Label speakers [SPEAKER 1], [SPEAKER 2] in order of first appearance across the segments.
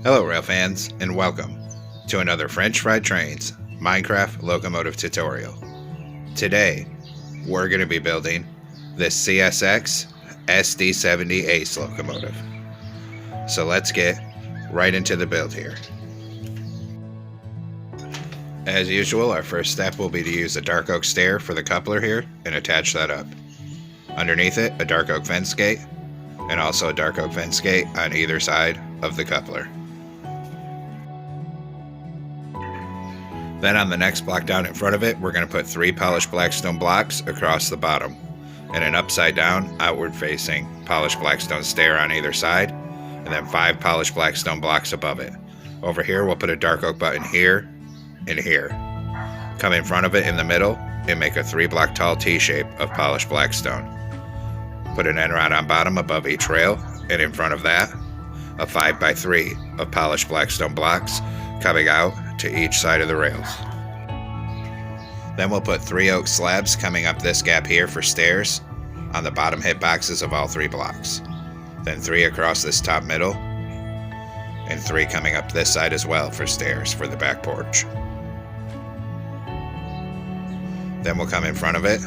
[SPEAKER 1] Hello rail fans, and welcome to another French Fried Trains Minecraft locomotive tutorial. Today, we're going to be building this CSX SD70ACE locomotive. So let's get right into the build here. As usual, our first step will be to use a dark oak stair for the coupler here and attach that up. Underneath it, a dark oak fence gate, and also a dark oak fence gate on either side of the coupler. Then on the next block down in front of it, we're going to put 3 polished blackstone blocks across the bottom, and an upside down, outward facing polished blackstone stair on either side, and then 5 polished blackstone blocks above it. Over here, we'll put a dark oak button here and here. Come in front of it in the middle and make a 3-block tall T-shape of polished blackstone. Put an end rod on bottom above each rail, and in front of that, a 5x3 of polished blackstone blocks coming out to each side of the rails. Then we'll put 3 oak slabs coming up this gap here for stairs on the bottom hitboxes of all 3 blocks. Then 3 across this top middle, and 3 coming up this side as well for stairs for the back porch. Then we'll come in front of it,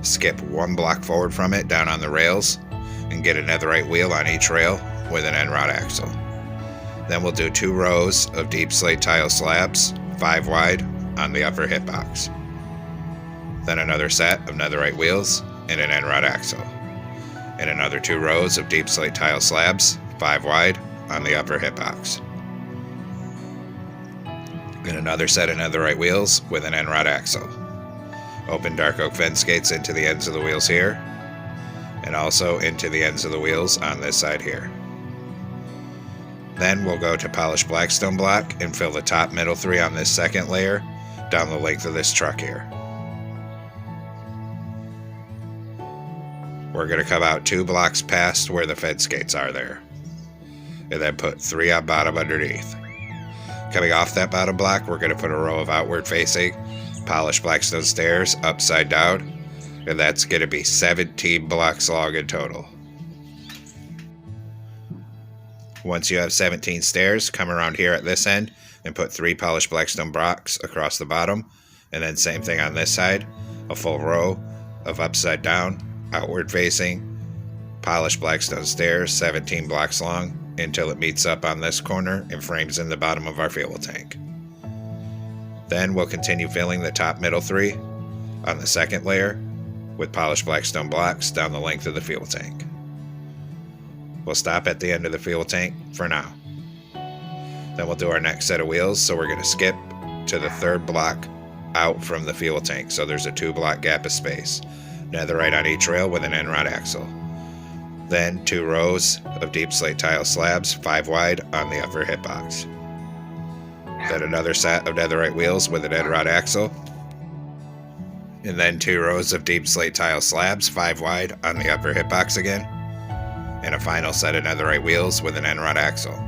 [SPEAKER 1] skip 1 block forward from it down on the rails, and get a netherite wheel on each rail with an end rod axle. Then we'll do 2 rows of deep slate tile slabs, 5 wide, on the upper hitbox. Then another set of netherite wheels and an end rod axle. And another 2 rows of deep slate tile slabs, 5 wide, on the upper hitbox. And another set of netherite wheels with an end rod axle. Open dark oak fence gates into the ends of the wheels here, and also into the ends of the wheels on this side here. Then we'll go to polished blackstone block and fill the top middle 3 on this second layer down the length of this truck here. We're going to come out 2 blocks past where the fence gates are there, and then put 3 on bottom underneath. Coming off that bottom block, we're going to put a row of outward facing polished blackstone stairs upside down, and that's going to be 17 blocks long in total. Once you have 17 stairs, come around here at this end and put 3 polished blackstone blocks across the bottom, and then same thing on this side, a full row of upside down, outward facing, polished blackstone stairs, 17 blocks long, until it meets up on this corner and frames in the bottom of our fuel tank. Then we'll continue filling the top middle 3 on the second layer with polished blackstone blocks down the length of the fuel tank. We'll stop at the end of the fuel tank for now. Then we'll do our next set of wheels, so we're going to skip to the 3rd block out from the fuel tank, so there's a 2-block gap of space. Netherite on each rail with an end rod axle. Then 2 rows of deep slate tile slabs, 5 wide, on the upper hitbox. Then another set of netherite wheels with an end rod axle. And then 2 rows of deep slate tile slabs, 5 wide, on the upper hitbox again. And a final set of netherite wheels with an end rod axle.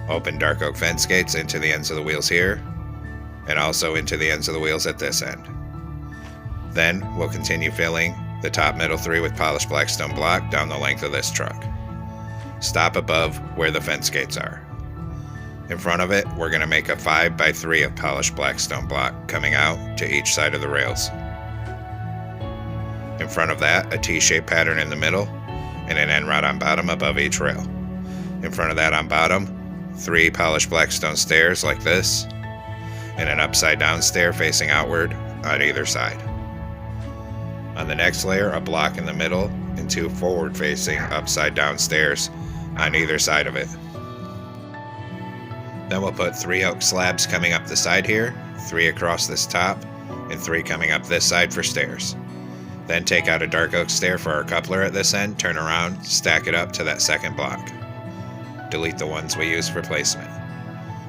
[SPEAKER 1] Open dark oak fence gates into the ends of the wheels here, and also into the ends of the wheels at this end. Then we'll continue filling the top middle 3 with polished blackstone block down the length of this truck. Stop above where the fence gates are. In front of it, we're going to make a 5x3 of polished blackstone block coming out to each side of the rails. In front of that, a T-shaped pattern in the middle, and an end rod on bottom above each rail. In front of that on bottom, 3 polished blackstone stairs like this, and an upside down stair facing outward on either side. On the next layer, a block in the middle, and 2 forward facing upside down stairs on either side of it. Then we'll put 3 oak slabs coming up the side here, 3 across this top, and 3 coming up this side for stairs. Then take out a dark oak stair for our coupler at this end, turn around, stack it up to that 2nd block. Delete the ones we used for placement.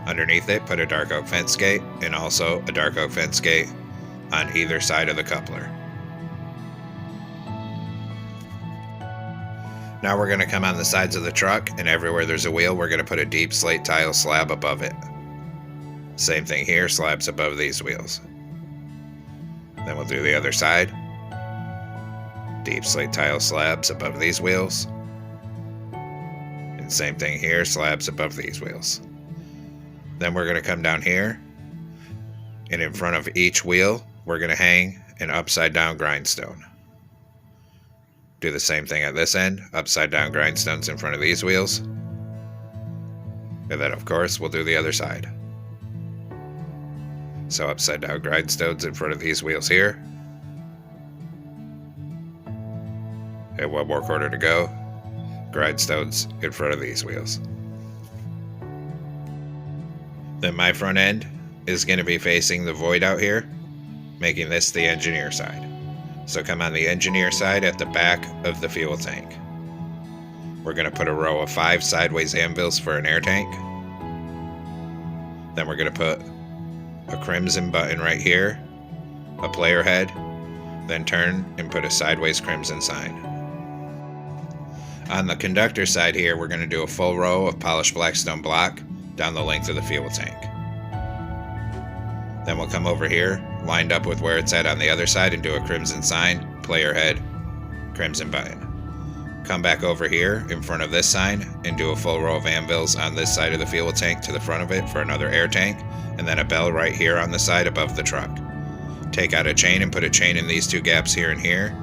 [SPEAKER 1] Underneath it, put a dark oak fence gate, and also a dark oak fence gate on either side of the coupler. Now we're going to come on the sides of the truck, and everywhere there's a wheel, we're going to put a deep slate tile slab above it. Same thing here, slabs above these wheels. Then we'll do the other side. Deep slate tile slabs above these wheels. And same thing here, slabs above these wheels. Then we're going to come down here, and in front of each wheel, we're going to hang an upside down grindstone. Do the same thing at this end, upside down grindstones in front of these wheels. And then of course, we'll do the other side. So upside down grindstones in front of these wheels here. And one more quarter to go. Grindstones in front of these wheels. Then my front end is going to be facing the void out here, making this the engineer side. So come on the engineer side at the back of the fuel tank. We're going to put a row of 5 sideways anvils for an air tank. Then we're going to put a crimson button right here, a player head, then turn and put a sideways crimson sign. On the conductor side here, we're going to do a full row of polished blackstone block down the length of the fuel tank. Then we'll come over here, lined up with where it's at on the other side, and do a crimson sign, player head, crimson button. Come back over here in front of this sign and do a full row of anvils on this side of the fuel tank to the front of it for another air tank, and then a bell right here on the side above the truck. Take out a chain and put a chain in these 2 gaps here and here.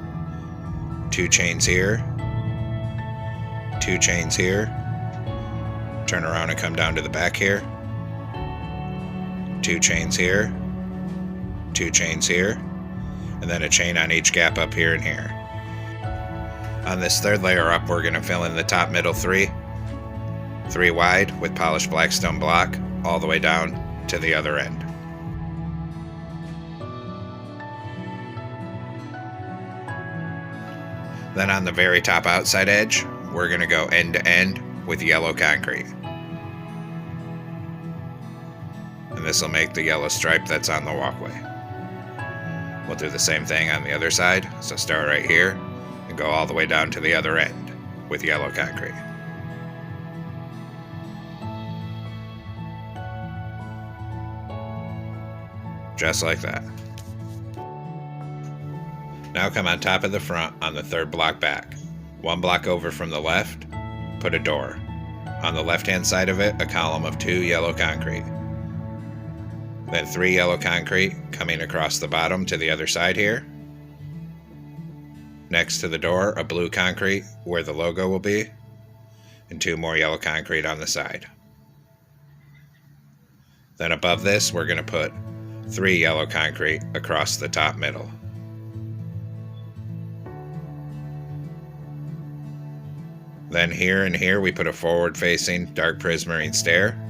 [SPEAKER 1] 2 chains here. 2 chains here. Turn around and come down to the back here. 2 chains here, 2 chains here, and then a chain on each gap up here and here. On this third layer up, we're going to fill in the top middle 3 wide with polished blackstone block all the way down to the other end. Then on the very top outside edge, we're going to go end to end with yellow concrete. And this will make the yellow stripe that's on the walkway. We'll do the same thing on the other side, so start right here and go all the way down to the other end with yellow concrete. Just like that. Now come on top of the front on the 3rd block back. 1 block over from the left, put a door. On the left hand side of it, a column of 2 yellow concrete. Then 3 yellow concrete coming across the bottom to the other side here. Next to the door, a blue concrete where the logo will be, and 2 more yellow concrete on the side. Then above this, we're going to put 3 yellow concrete across the top middle. Then here and here, we put a forward-facing dark prismarine stair.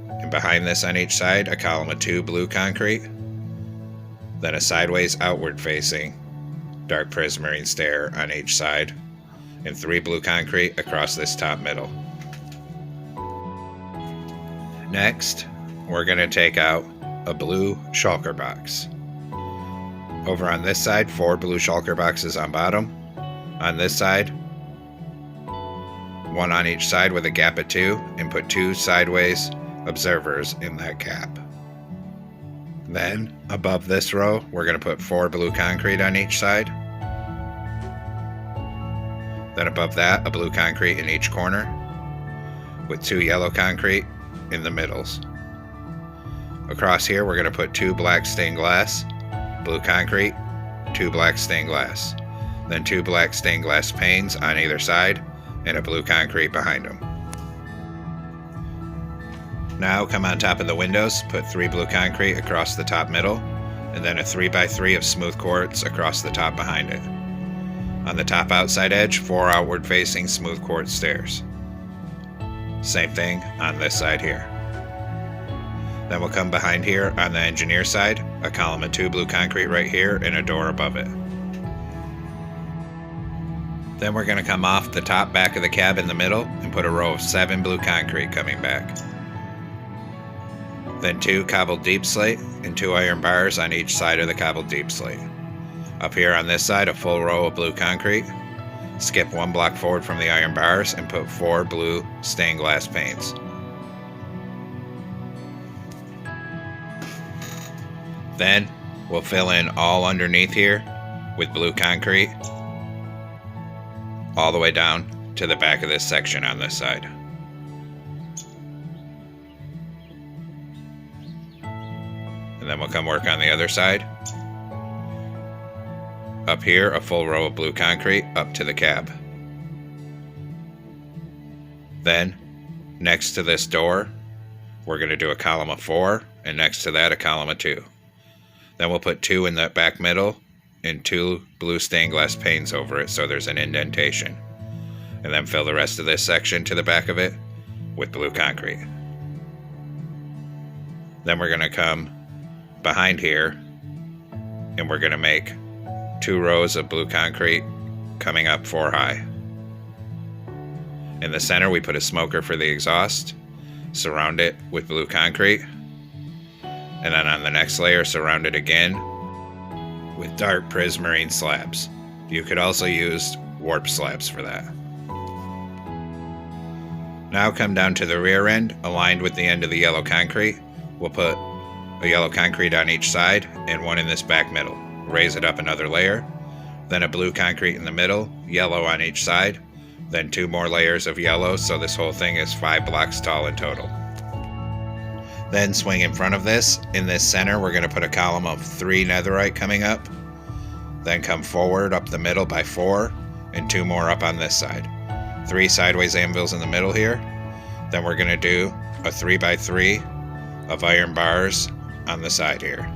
[SPEAKER 1] And behind this on each side, a column of 2 blue concrete, then a sideways outward facing dark prismarine stair on each side, and 3 blue concrete across this top middle. Next, we're going to take out a blue shulker box. Over on this side, 4 blue shulker boxes on bottom. On this side, 1 on each side with a gap of 2, and put 2 sideways observers in that gap. Then, above this row, we're going to put 4 blue concrete on each side. Then above that, a blue concrete in each corner, with 2 yellow concrete in the middles. Across here, we're going to put 2 black stained glass, blue concrete, 2 black stained glass, then 2 black stained glass panes on either side, and a blue concrete behind them. Now come on top of the windows, put 3 blue concrete across the top middle, and then a 3x3 of smooth quartz across the top behind it. On the top outside edge, 4 outward facing smooth quartz stairs. Same thing on this side here. Then we'll come behind here on the engineer side, a column of 2 blue concrete right here and a door above it. Then we're going to come off the top back of the cab in the middle and put a row of 7 blue concrete coming back. Then 2 cobbled deep slate and 2 iron bars on each side of the cobbled deep slate. Up here on this side, a full row of blue concrete. Skip 1 block forward from the iron bars and put 4 blue stained glass panes. Then we'll fill in all underneath here with blue concrete all the way down to the back of this section on this side. then we'll come work on the other side. Up here, a full row of blue concrete up to the cab. Then, next to this door, we're going to do a column of 4, and next to that a column of 2. Then we'll put 2 in that back middle and 2 blue stained glass panes over it so there's an indentation. And then fill the rest of this section to the back of it with blue concrete. Then we're going to come behind here and we're going to make 2 rows of blue concrete coming up 4 high. In the center we put a smoker for the exhaust, surround it with blue concrete, and then on the next layer surround it again with dark prismarine slabs. You could also use warp slabs for that. Now come down to the rear end, aligned with the end of the yellow concrete. We'll put a yellow concrete on each side and 1 in this back middle. Raise it up another layer, then a blue concrete in the middle, yellow on each side, then 2 more layers of yellow, so this whole thing is 5 blocks tall in total. Then swing in front of this. In this center, we're going to put a column of 3 netherite coming up, then come forward up the middle by 4, and 2 more up on this side. 3 sideways anvils in the middle here. Then we're going to do a 3x3 of iron bars on the side here.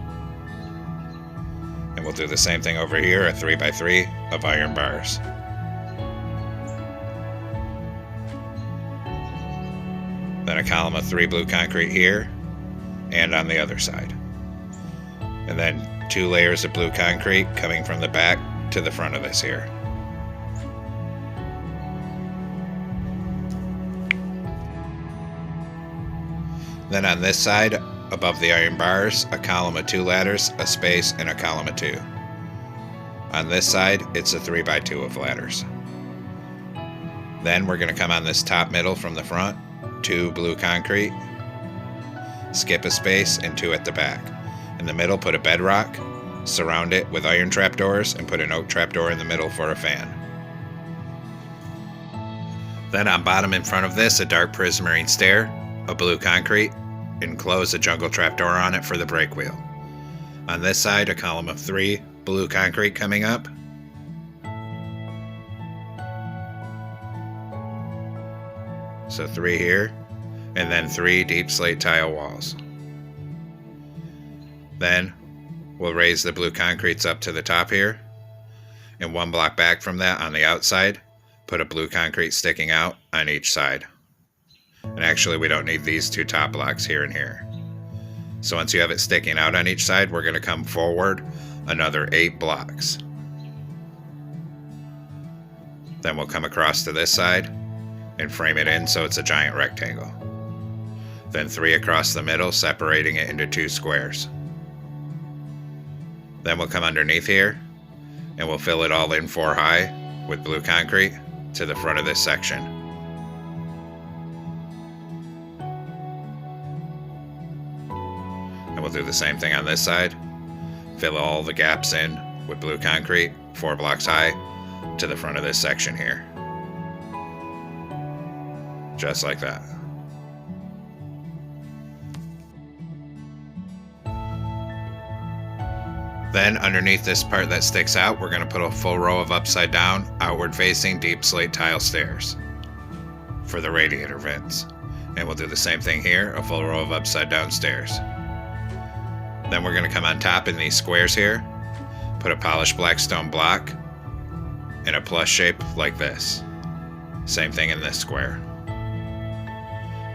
[SPEAKER 1] And we'll do the same thing over here, a 3x3 of iron bars. Then a column of 3 blue concrete here and on the other side. And then 2 layers of blue concrete coming from the back to the front of this here. Then on this side, above the iron bars, a column of 2 ladders, a space, and a column of 2. On this side, it's a 3x2 of ladders. Then we're going to come on this top middle from the front, 2 blue concrete, skip a space, and 2 at the back. In the middle, put a bedrock, surround it with iron trapdoors, and put an oak trapdoor in the middle for a fan. Then on bottom in front of this, a dark prismarine stair, a blue concrete, and close a jungle trapdoor on it for the brake wheel. On this side, a column of 3 blue concrete coming up, so 3 here, and then 3 deep slate tile walls. Then we'll raise the blue concretes up to the top here, and 1 block back from that on the outside, put a blue concrete sticking out on each side. And actually we don't need these 2 top blocks here and here. So once you have it sticking out on each side, we're going to come forward another 8 blocks. Then we'll come across to this side and frame it in so it's a giant rectangle. Then 3 across the middle, separating it into 2 squares. Then we'll come underneath here and we'll fill it all in 4 high with blue concrete to the front of this section. And we'll do the same thing on this side. Fill all the gaps in with blue concrete, 4 blocks high, to the front of this section here. Just like that. Then underneath this part that sticks out, we're going to put a full row of upside down, outward facing deep slate tile stairs for the radiator vents. And we'll do the same thing here, a full row of upside down stairs. Then we're going to come on top in these squares here, put a polished black stone block in a plus shape like this. Same thing in this square.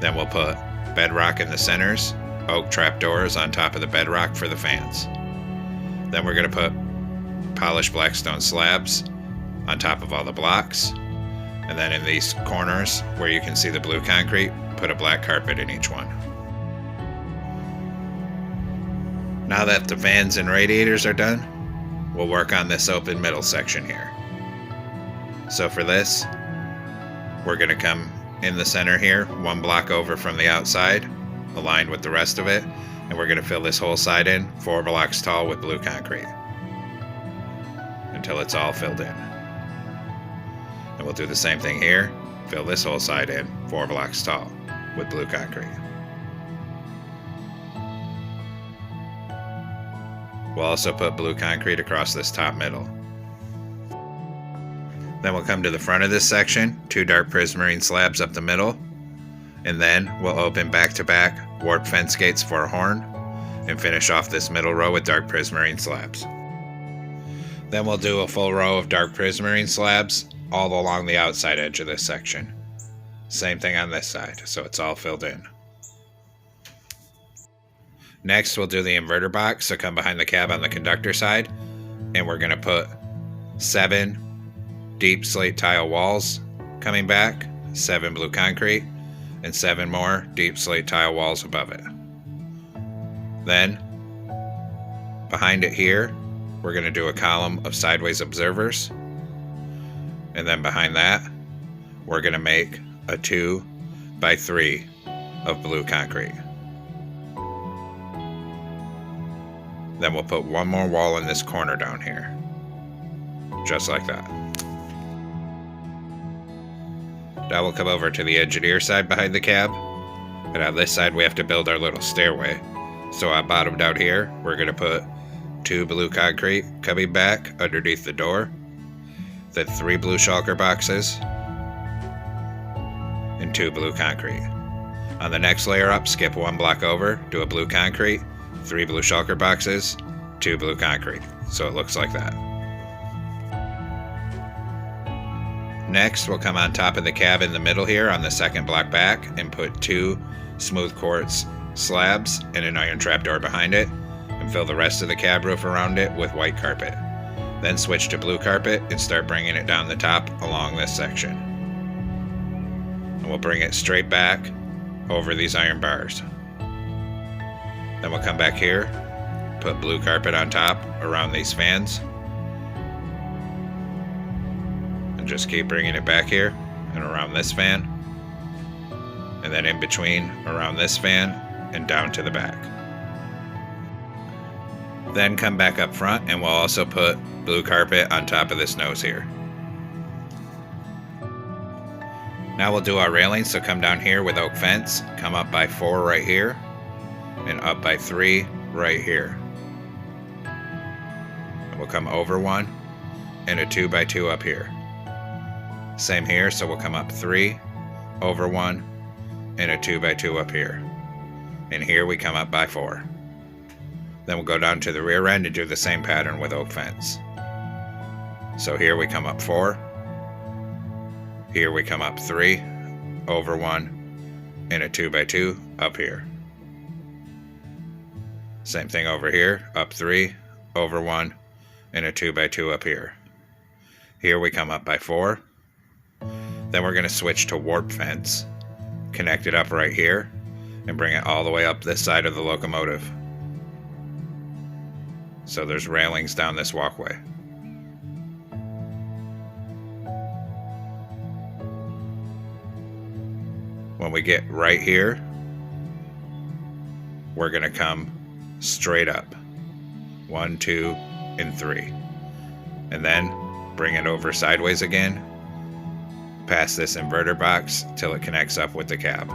[SPEAKER 1] Then we'll put bedrock in the centers, oak trapdoors on top of the bedrock for the fans. Then we're going to put polished black stone slabs on top of all the blocks. And then in these corners where you can see the blue concrete, put a black carpet in each one. Now that the fans and radiators are done, we'll work on this open middle section here. So for this, we're going to come in the center here, 1 block over from the outside, aligned with the rest of it, and we're going to fill this whole side in 4 blocks tall with blue concrete until it's all filled in. And we'll do the same thing here, fill this whole side in 4 blocks tall with blue concrete. We'll also put blue concrete across this top middle. Then we'll come to the front of this section, 2 dark prismarine slabs up the middle, and then we'll open back-to-back warp fence gates for a horn, and finish off this middle row with dark prismarine slabs. Then we'll do a full row of dark prismarine slabs all along the outside edge of this section. Same thing on this side, so it's all filled in. Next, we'll do the inverter box, so come behind the cab on the conductor side, and we're going to put 7 deep slate tile walls coming back, 7 blue concrete, and 7 more deep slate tile walls above it. Then, behind it here, we're going to do a column of sideways observers, and then behind that, we're going to make a 2 by 3 of blue concrete. Then we'll put one more wall in this corner down here, just like that. Now we'll come over to the engineer side behind the cab, and on this side we have to build our little stairway. So on bottom down here, we're going to put 2 blue concrete coming back underneath the door, then 3 blue shulker boxes, and 2 blue concrete. On the next layer up, skip 1 block over, do a blue concrete, 3 blue shulker boxes, 2 blue concrete. So it looks like that. Next, we'll come on top of the cab in the middle here on the second block back and put 2 smooth quartz slabs and an iron trapdoor behind it, and fill the rest of the cab roof around it with white carpet. Then switch to blue carpet and start bringing it down the top along this section. And we'll bring it straight back over these iron bars. Then we'll come back here, put blue carpet on top around these fans, and just keep bringing it back here and around this fan, and then in between around this fan and down to the back. Then come back up front and we'll also put blue carpet on top of this nose here. Now we'll do our railings, so come down here with oak fence, come up by 4 right here, and up by 3 right here. And we'll come over 1 and a 2 by 2 up here. Same here, so we'll come up 3, over 1, and a 2 by 2 up here. And here we come up by 4. Then we'll go down to the rear end and do the same pattern with oak fence. So here we come up 4, here we come up 3, over 1, and a 2 by 2 up here. Same thing over here, up 3, over 1, and a 2 by 2 up here. Here we come up by 4. Then we're going to switch to warp fence, connect it up right here, and bring it all the way up this side of the locomotive. So there's railings down this walkway. When we get right here, we're going to come straight up. 1, 2, and 3. And then bring it over sideways again, past this inverter box till it connects up with the cab.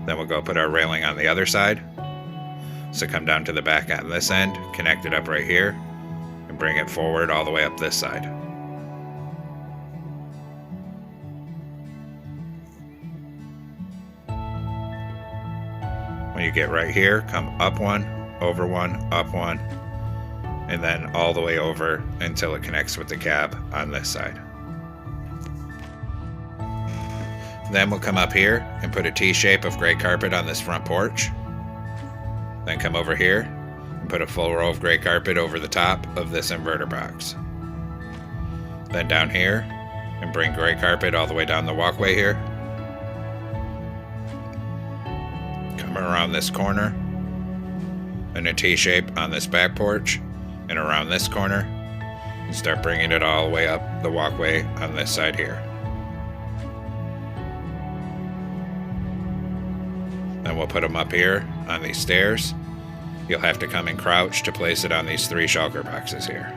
[SPEAKER 1] Then we'll go put our railing on the other side. So come down to the back on this end, connect it up right here, and bring it forward all the way up this side. When you get right here, come up 1, over 1, up 1, and then all the way over until it connects with the cab on this side. Then we'll come up here and put a T-shape of gray carpet on this front porch. Then come over here and put a full row of gray carpet over the top of this inverter box. Then down here and bring gray carpet all the way down the walkway here. Come around this corner and a T-shape on this back porch and around this corner, and start bringing it all the way up the walkway on this side here. Then we'll put them up here on these stairs. You'll have to come and crouch to place it on these 3 shulker boxes here.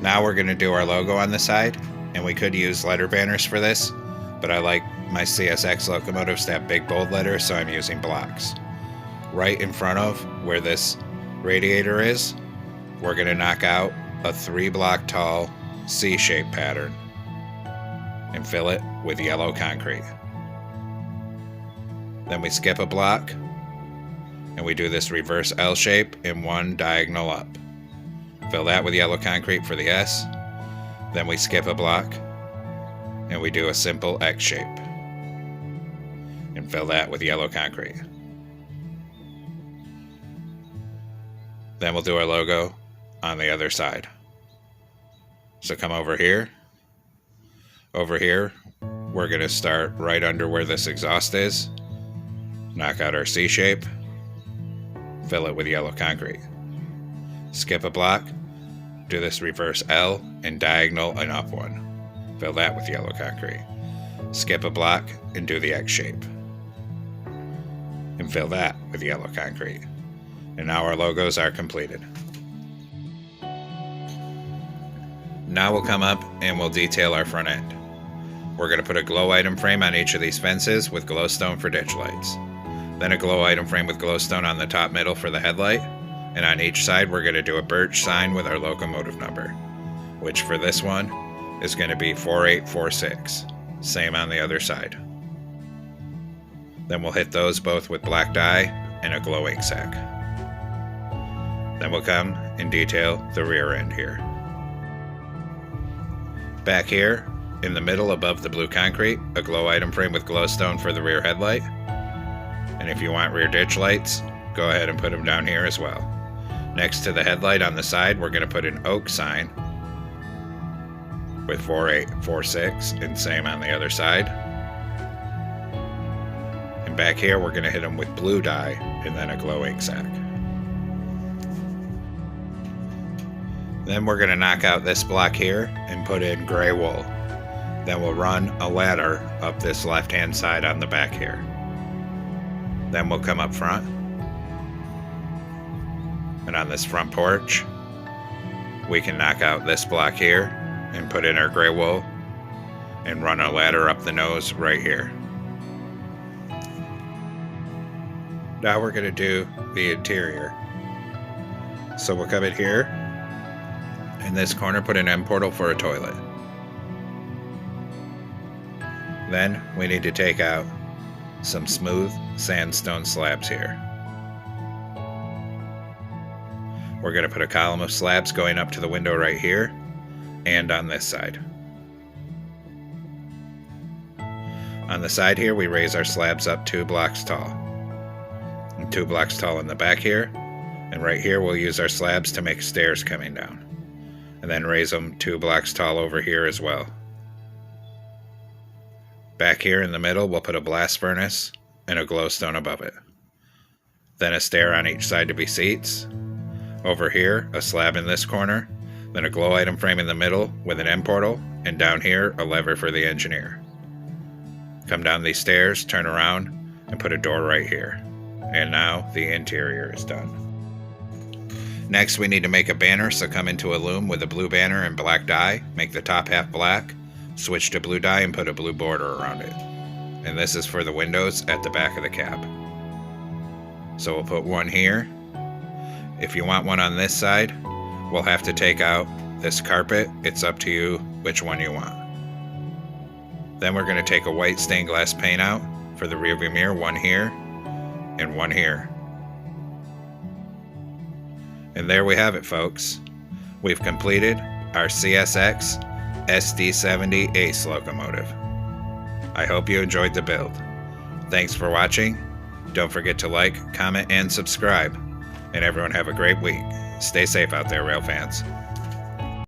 [SPEAKER 1] Now we're going to do our logo on the side, and we could use letter banners for this, but I like my CSX locomotives to have big bold letters, so I'm using blocks. Right in front of where this radiator is, we're going to knock out a 3-block tall C-shaped pattern and fill it with yellow concrete. Then we skip a block and we do this reverse L shape and 1 diagonal up. Fill that with yellow concrete for the S. Then we skip a block and we do a simple X shape and fill that with yellow concrete. Then we'll do our logo on the other side. So come over here. Over here, we're going to start right under where this exhaust is. Knock out our C shape. Fill it with yellow concrete. Skip a block. Do this reverse L and diagonal and up 1. Fill that with yellow concrete. Skip a block and do the X shape. And fill that with yellow concrete. And now our logos are completed. Now we'll come up and we'll detail our front end. We're going to put a glow item frame on each of these fences with glowstone for ditch lights. Then a glow item frame with glowstone on the top middle for the headlight. And on each side we're going to do a birch sign with our locomotive number, which for this one is going to be 4846. Same on the other side. Then we'll hit those both with black dye and a glow ink sac. Then we'll come and detail the rear end here. Back here, in the middle above the blue concrete, a glow item frame with glowstone for the rear headlight. And if you want rear ditch lights, go ahead and put them down here as well. Next to the headlight on the side, we're going to put an oak sign with 4846 and same on the other side. And back here, we're going to hit them with blue dye and then a glow ink sac. Then we're going to knock out this block here and put in gray wool. Then we'll run a ladder up this left-hand side on the back here. Then we'll come up front. And on this front porch, we can knock out this block here and put in our gray wool and run a ladder up the nose right here. Now we're going to do the interior. So we'll come in here. In this corner, put an end portal for a toilet. Then we need to take out some smooth sandstone slabs here. We're going to put a column of slabs going up to the window right here and on this side. On the side here, we raise our slabs up 2 blocks tall. And 2 blocks tall in the back here. And right here, we'll use our slabs to make stairs coming down. And then raise them 2 blocks tall over here as well. Back here in the middle, we'll put a blast furnace and a glowstone above it. Then a stair on each side to be seats. Over here, a slab in this corner. Then a glow item frame in the middle with an end portal. And down here, a lever for the engineer. Come down these stairs, turn around, and put a door right here. And now the interior is done. Next, we need to make a banner, so come into a loom with a blue banner and black dye. Make the top half black. Switch to blue dye and put a blue border around it. And this is for the windows at the back of the cab. So we'll put one here. If you want one on this side, we'll have to take out this carpet. It's up to you which one you want. Then we're going to take a white stained glass paint out for the rear view mirror, one here and one here. And there we have it, folks. We've completed our CSX SD70ACE Locomotive. I hope you enjoyed the build. Thanks for watching. Don't forget to like, comment, and subscribe. And everyone have a great week. Stay safe out there, rail fans.